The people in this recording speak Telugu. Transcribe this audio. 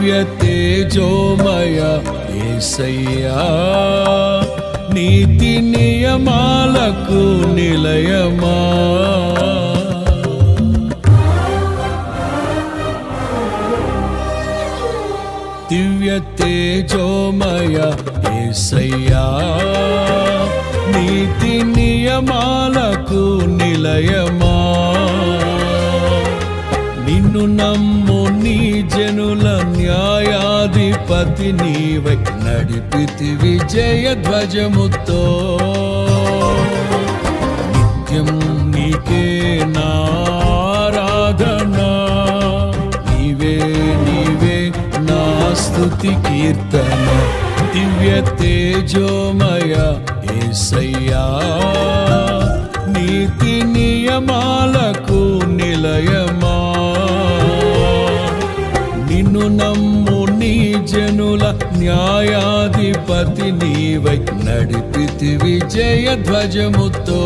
తేజోమయ యేసయ్యా నీతి నియమాలకు నిలయమా దివ్య తేజోమయ యేసయ్యా నీతి నియమాలకు నిలయమా నిన్ను నమ్ము నీ జనుల న్యాయాధిపతి నీవై నడిపితి విజయ ధ్వజముతో నిత్యం నీకే నారాధన నీవే నీవే నా స్తుతి కీర్తన దివ్య తేజోమయ యేసయ్యా నీతి నియమాలకు నిలయమా నిన్ను నమ్ము నీ జనుల న్యాయాధిపతి నీవై నడిపితి విజయ ధ్వజముతో